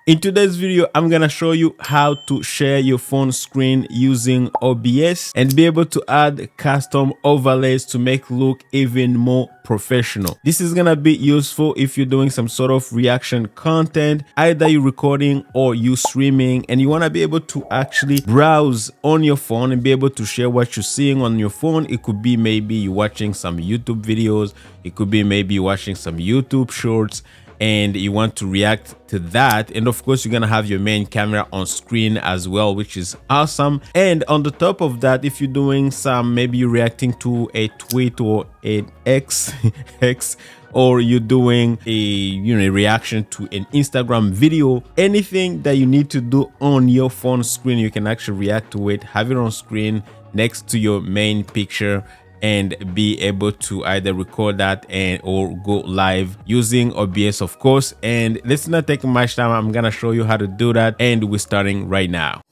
In today's video, I'm gonna show you how to share your phone screen using OBS and be able to add custom overlays to make look even more professional. This is gonna be useful if you're doing some sort of reaction content, either you're recording or you streaming, and you wanna be able to actually browse on your phone and be able to share what you're seeing on your phone. It could be maybe you're watching some YouTube videos, it could be maybe you're watching some YouTube shorts, and you want to react to that. And of course, you're gonna have your main camera on screen as well, which is awesome. And on the top of that, if you're doing some, maybe you're reacting to a tweet or an X or you're doing a reaction to an Instagram video, anything that you need to do on your phone screen, you can actually react to it, have it on screen next to your main picture, and be able to either record that and or go live using OBS, of course. And let's not take much time. I'm gonna show you how to do that, and we're starting right now.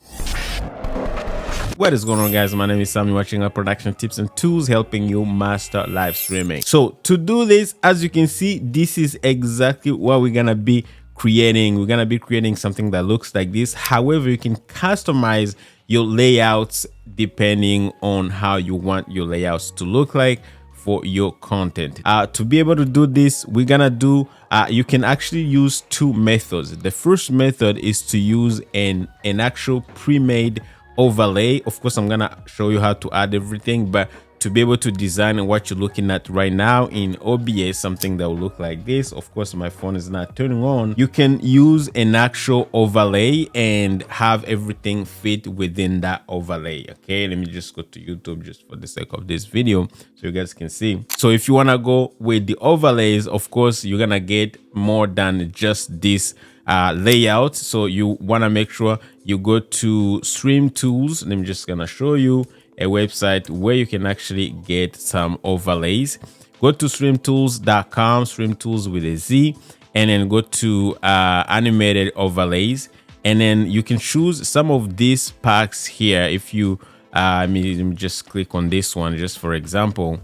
What is going on, guys? My name is Sam. You're watching our production tips and tools helping you master live streaming. So to do this, as you can see, this is exactly what we're gonna be creating. We're gonna be creating something that looks like this. However, you can customize your layouts depending on how you want your layouts to look like for your content. To be able to do this, we're gonna do you can actually use two methods. The first method is to use an actual pre-made overlay. Of course, I'm gonna show you how to add everything, but to be able to design what you're looking at right now in OBS, something that will look like this. Of course, my phone is not turning on. You can use an actual overlay and have everything fit within that overlay. Okay, let me just go to YouTube just for the sake of this video so you guys can see. So if you want to go with the overlays, of course, you're gonna get more than just this layout. So you want to make sure you go to Stream Tools. Let me just gonna show you a website where you can actually get some overlays. Go to streamtools.com, stream tools with a Z, and then go to animated overlays, and then you can choose some of these packs here. If you let me just click on this one just for example,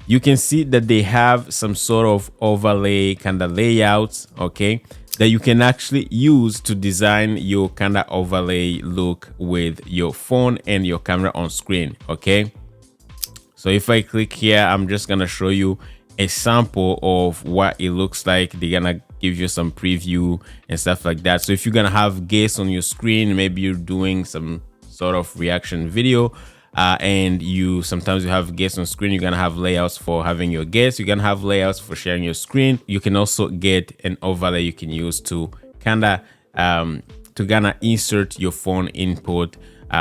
you can see that they have some sort of overlay kind of layouts, okay, that you can actually use to design your kind of overlay look with your phone and your camera on screen. Okay, so if I click here, I'm just gonna show you a sample of what it looks like. They're gonna give you some preview and stuff like that. So if you're gonna have guests on your screen, maybe you're doing some sort of reaction video, and sometimes you have guests on screen, you're gonna have layouts for having your guests, you're gonna have layouts for sharing your screen. You can also get an overlay you can use to kind of insert your phone input,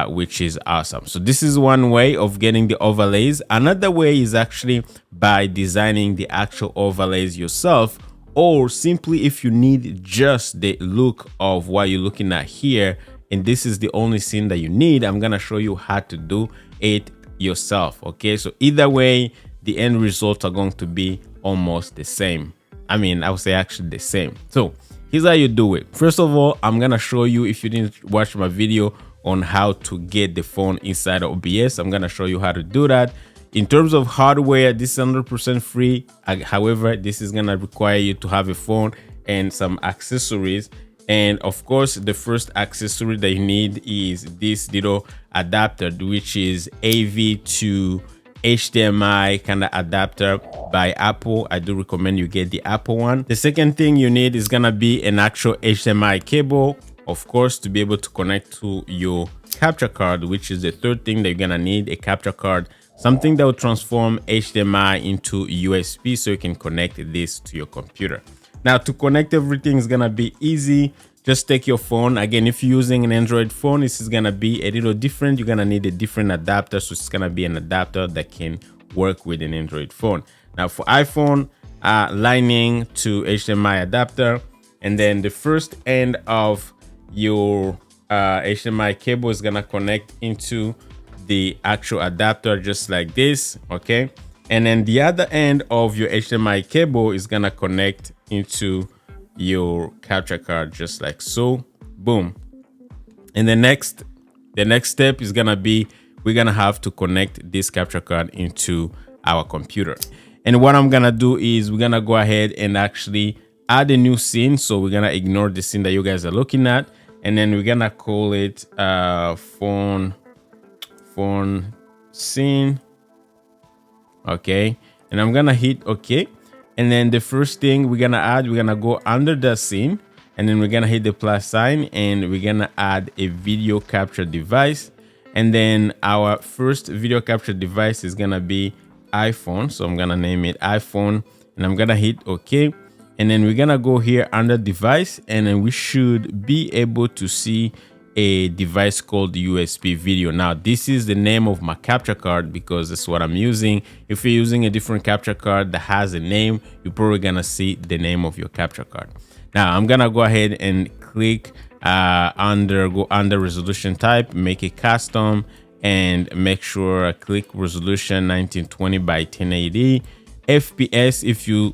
which is awesome. So this is one way of getting the overlays. Another way is actually by designing the actual overlays yourself, or simply if you need just the look of what you're looking at here, and this is the only scene that you need, I'm gonna show you how to do it yourself. Okay, so either way, the end results are going to be almost the same. I mean, I would say actually the same. So here's how you do it. First of all, I'm gonna show you, if you didn't watch my video on how to get the phone inside OBS, I'm gonna show you how to do that. In terms of hardware, this is 100% free. However, this is gonna require you to have a phone and some accessories. And of course, the first accessory that you need is this little adapter, which is AV to HDMI kind of adapter by Apple. I do recommend you get the Apple one. The second thing you need is gonna be an actual HDMI cable, of course, to be able to connect to your capture card, which is the third thing that you're gonna need, a capture card, something that will transform HDMI into USB so you can connect this to your computer. Now, to connect everything is gonna be easy. Just take your phone. Again, if you're using an Android phone, this is gonna be a little different. You're gonna need a different adapter. So it's gonna be an adapter that can work with an Android phone. Now for iPhone, Lightning to HDMI adapter. And then the first end of your HDMI cable is gonna connect into the actual adapter just like this, okay? And then the other end of your HDMI cable is gonna connect into your capture card just like so. Boom. And the next step is gonna be, we're gonna have to connect this capture card into our computer. And what I'm gonna do is we're gonna go ahead and actually add a new scene. So we're gonna ignore the scene that you guys are looking at, and then we're gonna call it phone scene. Okay, and I'm gonna hit OK. And then the first thing we're gonna go under the scene, and then we're gonna hit the plus sign, and we're gonna add a video capture device. And then our first video capture device is gonna be iPhone. So I'm gonna name it iPhone, and I'm gonna hit OK. And then we're gonna go here under device, and then we should be able to see a device called USB video. Now this is the name of my capture card because that's what I'm using. If you're using a different capture card that has a name, you're probably gonna see the name of your capture card. Now I'm gonna go ahead and click go under resolution type, make it custom, and make sure I click resolution 1920 by 1080 FPS. If you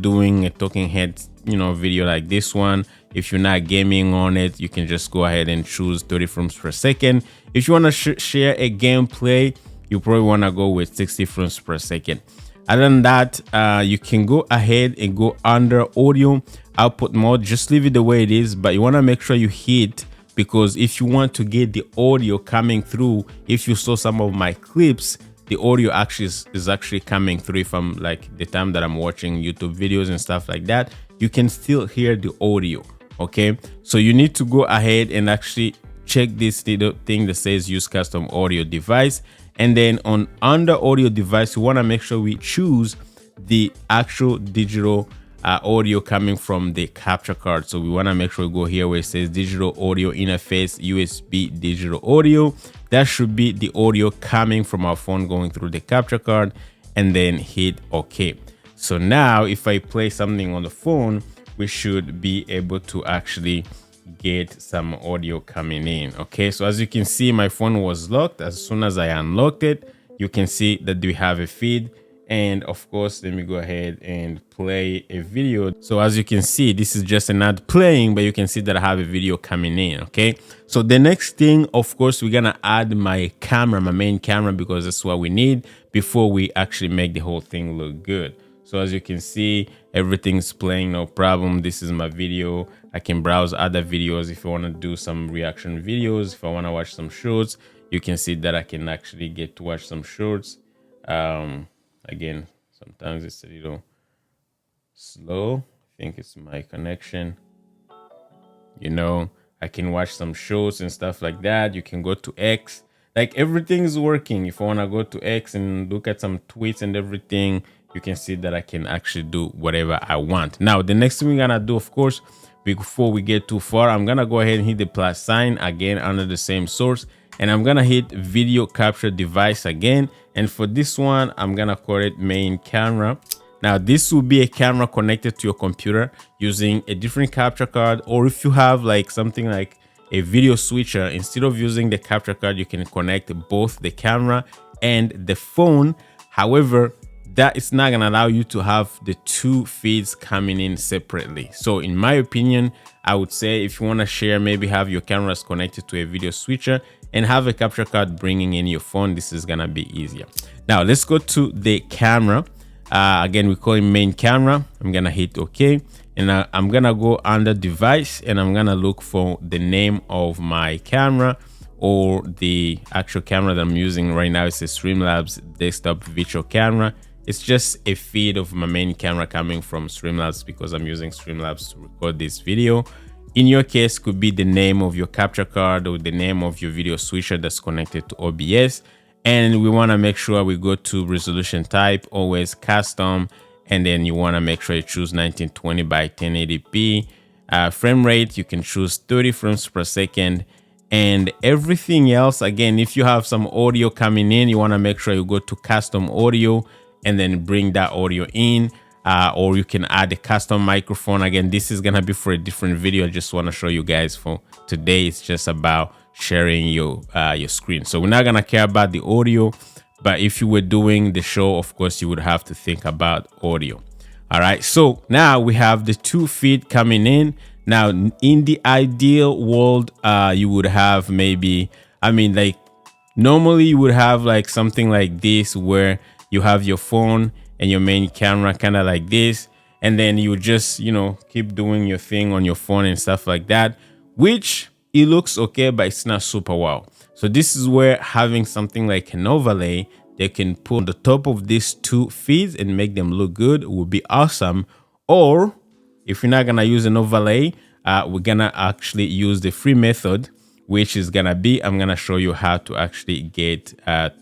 doing a talking head video like this one, if you're not gaming on it, you can just go ahead and choose 30 frames per second. If you want to share a gameplay, you probably want to go with 60 frames per second. Other than that, you can go ahead and go under audio output mode. Just leave it the way it is, but you want to make sure you hit, because if you want to get the audio coming through, if you saw some of my clips, the audio actually is actually coming through. If I'm like the time that I'm watching YouTube videos and stuff like that, you can still hear the audio. Okay, so you need to go ahead and actually check this little thing that says use custom audio device, and then on under audio device, we want to make sure we choose the actual digital audio coming from the capture card. So we want to make sure we go here where it says digital audio interface USB digital audio. That should be the audio coming from our phone going through the capture card, and then hit OK. So now if I play something on the phone, we should be able to actually get some audio coming in. Okay, so as you can see, my phone was locked. As soon as I unlocked it, you can see that we have a feed. And of course, let me go ahead and play a video. So as you can see, this is just an ad playing, but you can see that I have a video coming in. Okay, so the next thing, of course, we're gonna add my camera, my main camera, because that's what we need before we actually make the whole thing look good. So as you can see, everything's playing, no problem. This is my video. I can browse other videos if I want to do some reaction videos. If I want to watch some shorts, you can see that I can actually get to watch some shorts. Again, sometimes it's a little slow. I think it's my connection. I can watch some shows and stuff like that. You can go to X. Like, everything's working. If I want to go to X and look at some tweets and everything, you can see that I can actually do whatever I want. Now, the next thing we're gonna do, of course, before we get too far, I'm gonna go ahead and hit the plus sign again under the same source, and I'm gonna hit video capture device again. And for this one, I'm gonna call it main camera. Now, this will be a camera connected to your computer using a different capture card, or if you have like something like a video switcher, instead of using the capture card, you can connect both the camera and the phone. However, that is not going to allow you to have the two feeds coming in separately. So in my opinion, I would say if you want to share, maybe have your cameras connected to a video switcher and have a capture card bringing in your phone. This is going to be easier. Now let's go to the camera. Again, we call it main camera. I'm going to hit OK. And I'm going to go under device, and I'm going to look for the name of my camera, or the actual camera that I'm using right now. It's a Streamlabs desktop virtual camera. It's just a feed of my main camera coming from Streamlabs because I'm using Streamlabs to record this video. In your case, could be the name of your capture card or the name of your video switcher that's connected to OBS. And we want to make sure we go to resolution type, always custom, and then you want to make sure you choose 1920 by 1080p. Frame rate, you can choose 30 frames per second. And everything else, again, if you have some audio coming in, you want to make sure you go to custom audio and then bring that audio in, or you can add a custom microphone. Again, this is gonna be for a different video. I just want to show you guys for today. It's just about sharing your screen. So we're not gonna care about the audio, but if you were doing the show, of course, you would have to think about audio. All right, so now we have the two feed coming in. Now, in the ideal world, you would have maybe, like normally you would have like something like this where you have your phone and your main camera kind of like this, and then you just, you know, keep doing your thing on your phone and stuff like that, which it looks okay, but it's not super wow. So this is where having something like an overlay they can put on the top of these two feeds and make them look good would be awesome. Or if you're not gonna use an overlay, we're gonna actually use the free method, which is gonna be, I'm gonna show you how to actually get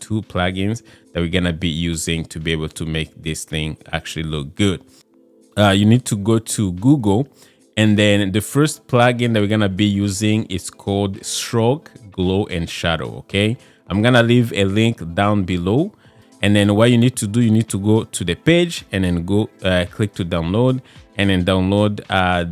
two plugins that we're gonna be using to be able to make this thing actually look good. You need to go to Google, and then the first plugin that we're gonna be using is called Stroke, Glow, and Shadow. Okay, I'm gonna leave a link down below, and then what you need to do, you need to go to the page and then go click to download, and then download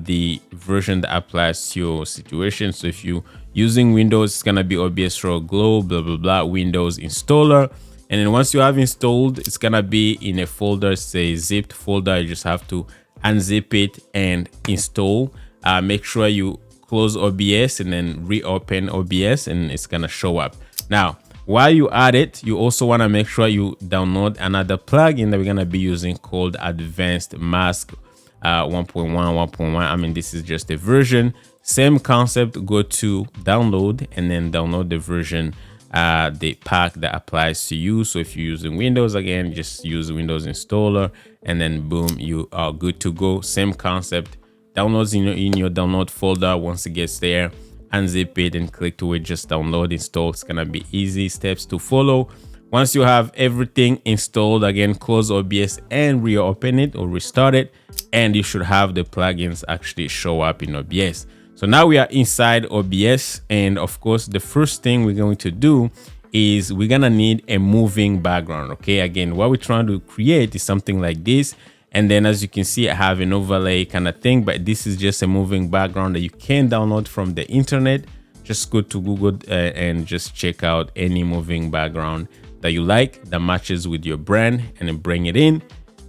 the version that applies to your situation. So if you're using Windows, it's gonna be OBS Stroke Glow, blah blah blah, Windows installer. And then once you have installed, it's gonna be in a folder, it's a zipped folder. You just have to unzip it and install. Make sure you close OBS and then reopen OBS, and it's gonna show up. Now, while you add it, you also wanna make sure you download another plugin that we're gonna be using called Advanced Mask 1.1. I mean, this is just a version. Same concept, go to download and then download the version, the pack that applies to you. So if you're using Windows, again, just use Windows installer, and then boom, you are good to go. Same concept, downloads in your download folder. Once it gets there, unzip it and click to it, just download, install. It's gonna be easy steps to follow. Once you have everything installed, again, close OBS and reopen it or restart it, and you should have the plugins actually show up in OBS. So now we are inside OBS, and of course, the first thing we're going to do is we're gonna need a moving background. Okay, again, what we're trying to create is something like this. And then as you can see, I have an overlay kind of thing, but this is just a moving background that you can download from the internet. Just go to Google and just check out any moving background that you like that matches with your brand, and then bring it in.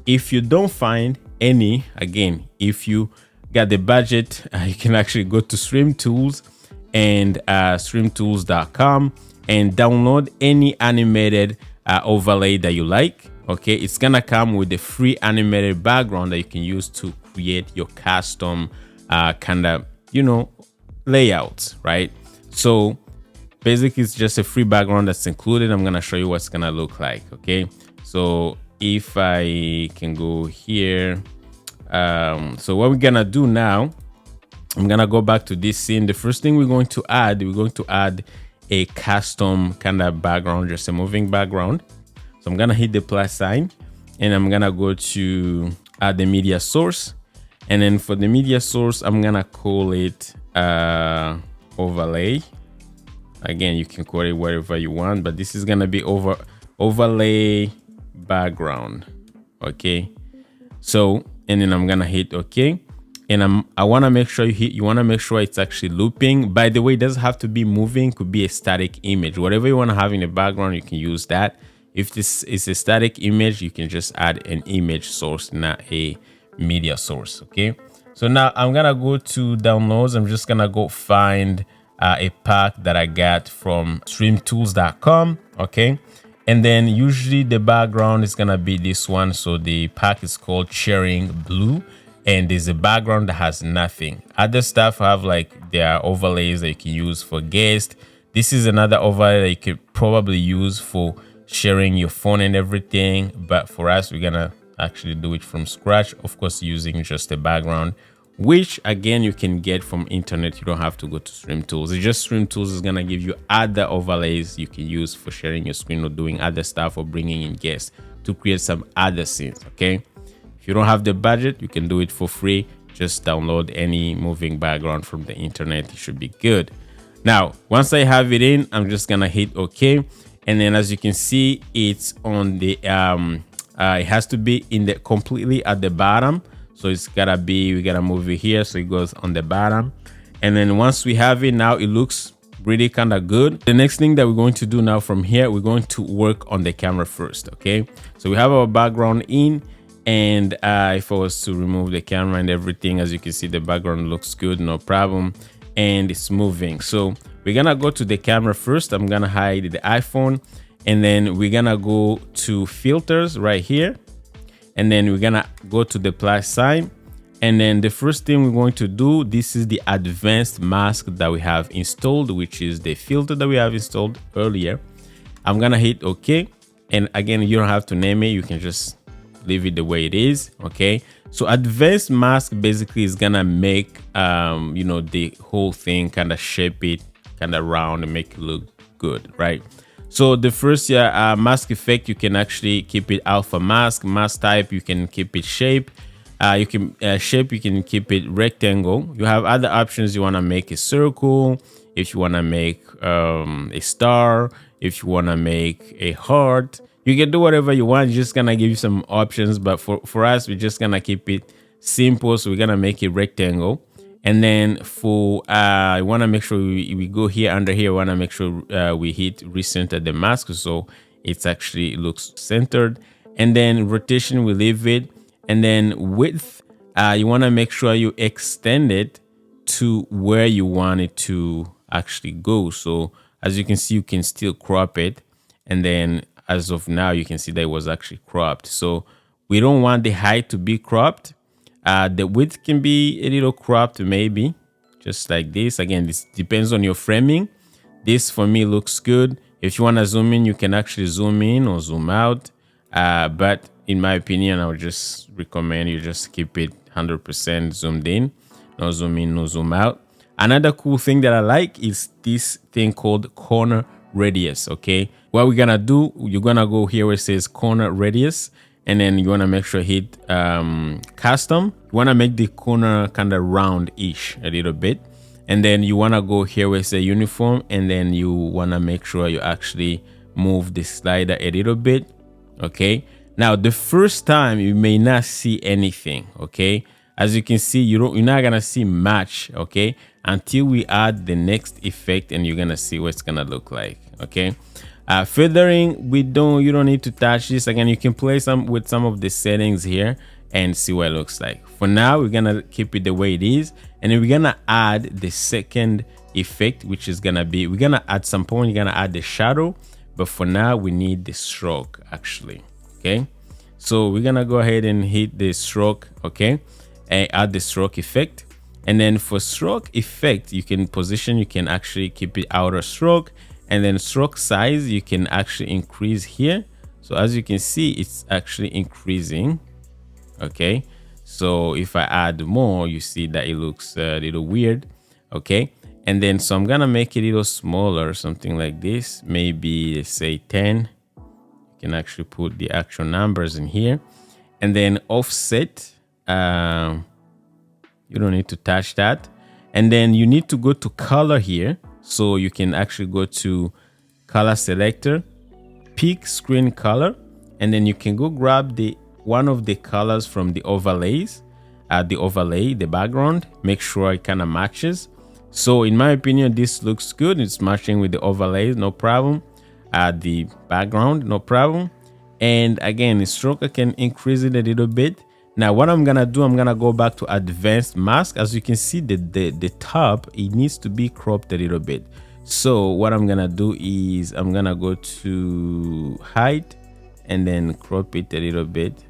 If you don't find any, again, if you got the budget, you can actually go to Stream Tools and streamtools.com and download any animated overlay that you like. Okay, it's gonna come with a free animated background that you can use to create your custom kind of, you know, layouts, right? So basically it's just a free background that's included. I'm gonna show you what's gonna look like. Okay, so if I can go here, so what we're gonna do now, I'm gonna go back to this scene. The first thing we're going to add a custom kind of background, just a moving background. So I'm gonna hit the plus sign, and I'm gonna go to add the media source, and then for the media source, I'm gonna call it overlay. Again, you can call it whatever you want, but this is gonna be overlay background. Okay, so and then I'm gonna hit OK, and I want to make sure you want to make sure it's actually looping. By the way, it doesn't have to be moving, could be a static image. Whatever you want to have in the background, you can use that. If this is a static image, you can just add an image source, not a media source. Okay, so now I'm gonna go to downloads. I'm just gonna go find a pack that I got from streamtools.com. Okay, and then usually the background is gonna be this one. So the pack is called Sharing Blue, and there's a background that has nothing. Other stuff have like their overlays that you can use for guests. This is another overlay that you could probably use for sharing your phone and everything, but for us, we're gonna actually do it from scratch, of course, using just a background, which again you can get from internet. You don't have to go to Stream Tools. It's just Stream Tools is gonna give you other overlays you can use for sharing your screen or doing other stuff or bringing in guests to create some other scenes. Okay, if you don't have the budget, you can do it for free. Just download any moving background from the internet. It should be good. Now, once I have it in, I'm just gonna hit OK. And then as you can see, it's on the it has to be in the completely at the bottom. So it's gotta be, we gotta move it here so it goes on the bottom. And then once we have it, now it looks really kind of good. The next thing that we're going to do now from here, we're going to work on the camera first. Okay, so we have our background in, and if I was to remove the camera and everything, as you can see, the background looks good, no problem, and it's moving. So we're gonna go to the camera first. I'm gonna hide the iPhone, and then we're gonna go to filters right here, and then we're gonna go to the plus sign. And then the first thing we're going to do, this is the advanced mask that we have installed, which is the filter that we have installed earlier. I'm gonna hit OK. And again, you don't have to name it. You can just leave it the way it is. Okay. So advanced mask basically is gonna make, you know, the whole thing kind of shape it kind of round and make it look good, right? So the first mask effect, you can actually keep it alpha mask. Mask type, you can keep it shape. You can shape, you can keep it rectangle. You have other options. You want to make a circle, if you want to make a star, if you want to make a heart, you can do whatever you want. It's just gonna give you some options, but for us, we're just gonna keep it simple. So we're gonna make it rectangle. And then for I want to make sure we go here under here. We want to make sure we hit recenter the mask so it's actually looks centered. And then rotation, we leave it. And then width, you want to make sure you extend it to where you want it to actually go. So as you can see, you can still crop it. And then as of now, you can see that it was actually cropped. So we don't want the height to be cropped. The width can be a little cropped, maybe just like this. Again, this depends on your framing. This for me looks good. If you want to zoom in, you can actually zoom in or zoom out. But in my opinion, I would just recommend you just keep it 100% zoomed in. No zoom in, no zoom out. Another cool thing that I like is this thing called corner radius. Okay, what we're gonna do, you're gonna go here where it says corner radius. And then you want to make sure hit custom. You want to make the corner kind of round-ish a little bit. And then you want to go here where it says uniform. And then you want to make sure you actually move the slider a little bit. Okay. Now, the first time you may not see anything. Okay. As you can see, you're not going to see much. Okay. Until we add the next effect and you're going to see what it's going to look like. Okay. Feathering, you don't need to touch this. Again, you can play with some of the settings here and see what it looks like. For now, we're gonna keep it the way it is, and then we're gonna add the second effect, which is gonna be, we're gonna at some point you're gonna add the shadow, but for now we need the stroke actually. Okay, so we're gonna go ahead and hit the stroke. Okay, and add the stroke effect. And then for stroke effect, you can actually keep it outer stroke. And then stroke size, you can actually increase here. So as you can see, it's actually increasing. Okay, so if I add more, you see that it looks a little weird. Okay, and then so I'm gonna make it a little smaller, something like this, maybe say 10. You can actually put the actual numbers in here. And then offset, you don't need to touch that. And then you need to go to color here. So you can actually go to color selector, pick screen color, and then you can go grab one of the colors from the overlays, the background, make sure it kind of matches. So in my opinion, this looks good. It's matching with the overlays, no problem. The background, no problem. And again, the stroke, I can increase it a little bit. Now what I'm gonna do, I'm gonna go back to advanced mask. As you can see, the top, it needs to be cropped a little bit. So what I'm gonna do is I'm gonna go to height and then crop it a little bit.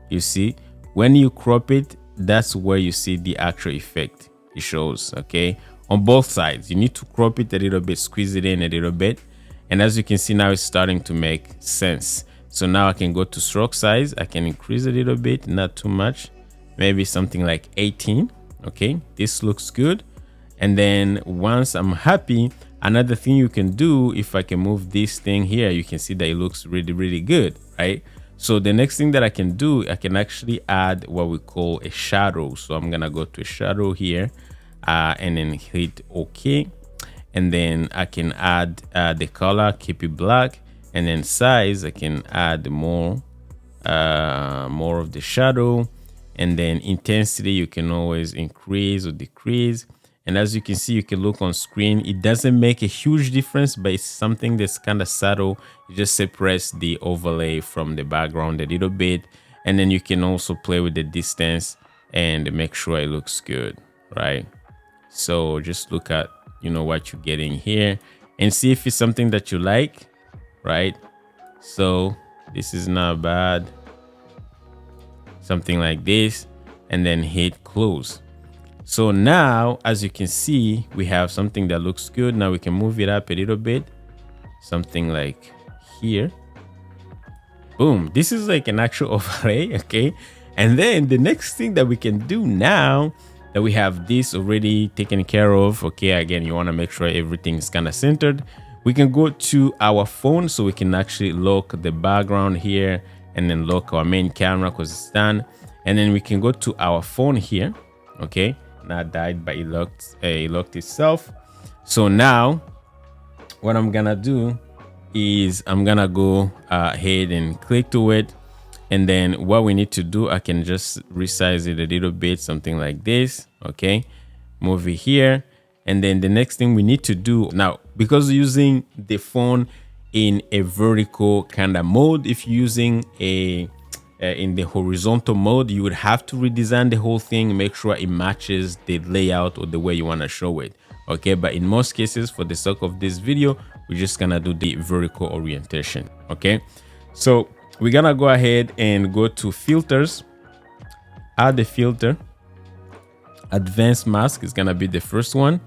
You see, when you crop it, that's where you see the actual effect it shows. Okay, on both sides, you need to crop it a little bit, squeeze it in a little bit. And as you can see, now it's starting to make sense. So now I can go to stroke size. I can increase a little bit, not too much, maybe something like 18. Okay, this looks good. And then once I'm happy, another thing you can do, if I can move this thing here, you can see that it looks really, really good, right? So the next thing that I can do, I can actually add what we call a shadow. So I'm gonna go to a shadow here and then hit OK. And then I can add the color, keep it black. And then size, I can add more of the shadow. And then intensity, you can always increase or decrease. And as you can see, you can look on screen. It doesn't make a huge difference, but it's something that's kind of subtle. It just separates the overlay from the background a little bit. And then you can also play with the distance and make sure it looks good, right? So just look at, what you're getting here and see if it's something that you like, right? So This is not bad. Something like this, and then hit close. So now, as you can see, we have something that looks good. Now we can move it up a little bit, something like here. Boom, this is like an actual overlay. Okay, and then the next thing that we can do now that we have this already taken care of, okay, again, you want to make sure everything is kind of centered. We can go to our phone, so we can actually lock the background here and then lock our main camera because it's done. And then we can go to our phone here. Okay, not died, but it locked itself. So now what I'm gonna do is I'm gonna go ahead and click to it, and then what we need to do, I can just resize it a little bit, something like this. Okay, move it here, and then the next thing we need to do now, because we're using the phone in a vertical kind of mode, if you're using a in the horizontal mode, you would have to redesign the whole thing, make sure it matches the layout or the way you want to show it. Okay, but in most cases, for the sake of this video, we're just gonna do the vertical orientation. Okay, so we're gonna go ahead and go to filters, add the filter. Advanced mask is gonna be the first one.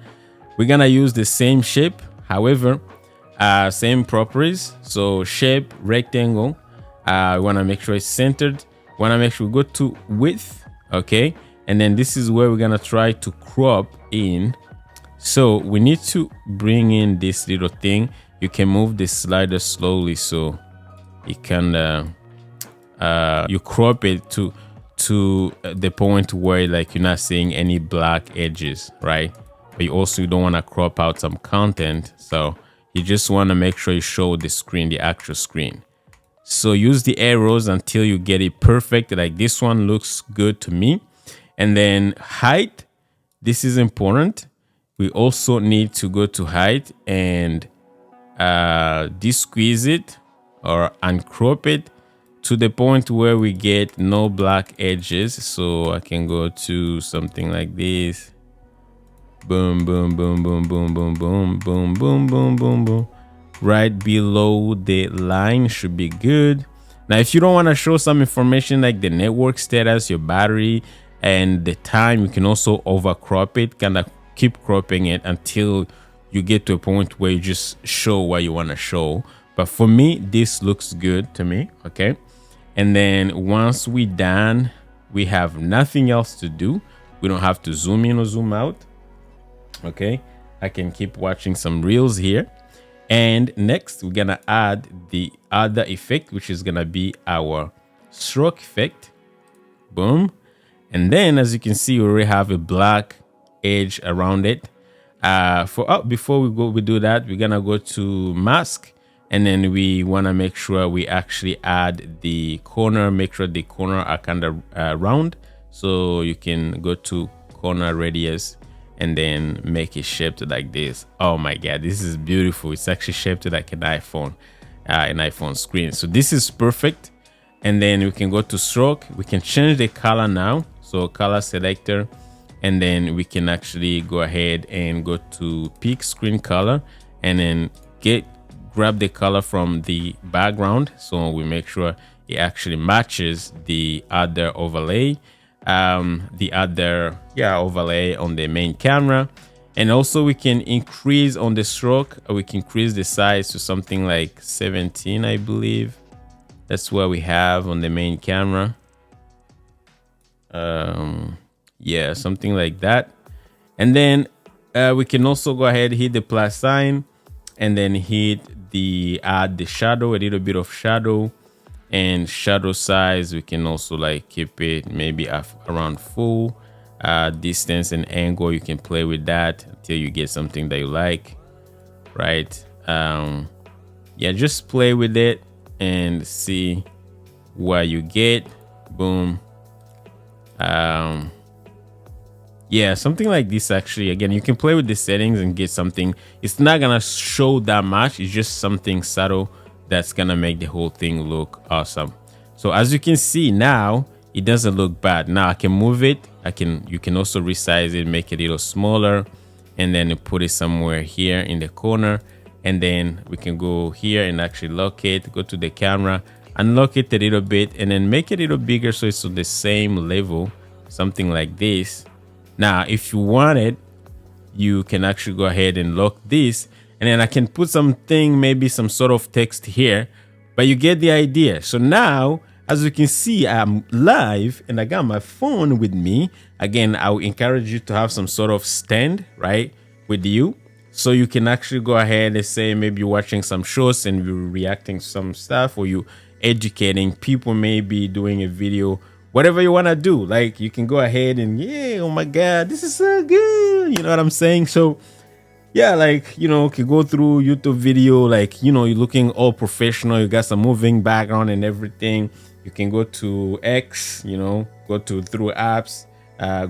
We're gonna use the same shape, however, same properties. So shape, rectangle. We want to make sure it's centered. We want to make sure we go to width. Okay, and then this is where we're gonna try to crop in. So we need to bring in this little thing. You can move the slider slowly, so it can you crop it to the point where like you're not seeing any black edges, right? But you also don't want to crop out some content, so you just want to make sure you show the screen, the actual screen. So use the arrows until you get it perfect. Like this one looks good to me. And then height, this is important. We also need to go to height and de-squeeze it or uncrop it to the point where we get no black edges. So I can go to something like this. Boom, boom, boom, boom, boom, boom, boom, boom, boom, boom, boom, boom. Right below the line should be good. Now, if you don't want to show some information like the network status, your battery, and the time, you can also overcrop it, kind of keep cropping it until you get to a point where you just show what you want to show. But for me, this looks good to me. Okay, and then once we're done, we have nothing else to do. We don't have to zoom in or zoom out. Okay, I can keep watching some reels here. And next, we're gonna add the other effect, which is gonna be our stroke effect. Boom. And then, as you can see, we already have a black edge around it. Before we do that, we're gonna go to mask, and then we wanna make sure we actually add the corner. Make sure the corner are kind of round. So you can go to corner radius and then make it shaped like this. Oh my god, this is beautiful. It's actually shaped like an iPhone screen. So this is perfect. And then we can go to stroke. We can change the color now. So color selector, and then we can actually go ahead and go to pick screen color, and then grab the color from the background. So we make sure it actually matches the other overlay. Overlay on the main camera. And also we can increase on the stroke, or we can increase the size to something like 17, I believe. That's what we have on the main camera. Yeah, something like that. And then we can also go ahead, hit the plus sign, and then add the shadow, a little bit of shadow. And shadow size, we can also like keep it maybe around full. Distance and angle, you can play with that until you get something that you like, right? Yeah, just play with it and see what you get. Boom. Yeah, something like this. Actually, again, you can play with the settings and get something. It's not gonna show that much. It's just something subtle that's gonna make the whole thing look awesome. So as you can see now, it doesn't look bad. Now I can move it. You can also resize it, make it a little smaller, and then put it somewhere here in the corner. And then we can go here and actually locate, go to the camera, unlock it a little bit, and then make it a little bigger so it's on the same level, something like this. Now, if you want it, you can actually go ahead and lock this, and then I can put something, maybe some sort of text here, but you get the idea. So now, as you can see, I'm live and I got my phone with me. Again, I would encourage you to have some sort of stand, right, with you. So you can actually go ahead and say, maybe you're watching some shows and you're reacting to some stuff, or you educating people, maybe doing a video, whatever you want to do. Like, you can go ahead and, yeah, oh my God, this is so good. You know what I'm saying? So yeah, like, you know, can go through YouTube video, like, you know, you're looking all professional, you got some moving background and everything. You can go to X, you know, go to through apps,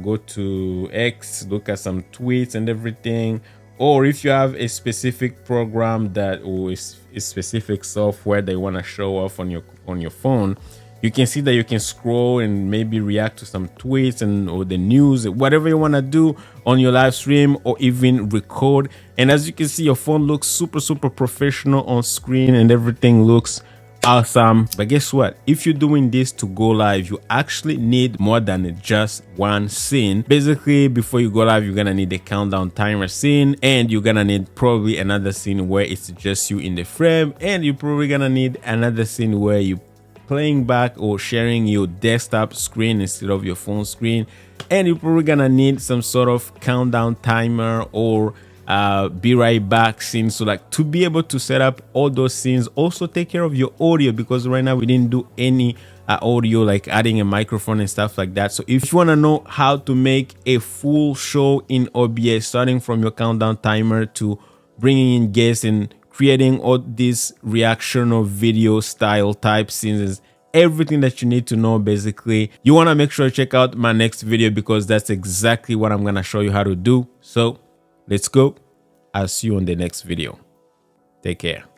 go to X, look at some tweets and everything. Or if you have a specific program that, or a specific software that you want to show off on your phone, you can see that you can scroll and maybe react to some tweets and or the news, whatever you want to do on your live stream, or even record. And as you can see, your phone looks super professional on screen and everything looks awesome. But guess what? If you're doing this to go live, you actually need more than just one scene. Basically, before you go live, you're gonna need a countdown timer scene, and you're gonna need probably another scene where it's just you in the frame, and you're probably gonna need another scene where you playing back or sharing your desktop screen instead of your phone screen, and you're probably gonna need some sort of countdown timer or be right back scene. So like, to be able to set up all those scenes, also take care of your audio, because right now we didn't do any audio, like adding a microphone and stuff like that. So if you want to know how to make a full show in OBS, starting from your countdown timer to bringing in guests and creating all these reactional video style type scenes, everything that you need to know, basically, you want to make sure to check out my next video, because that's exactly what I'm going to show you how to do. So let's go. I'll see you on the next video. Take care.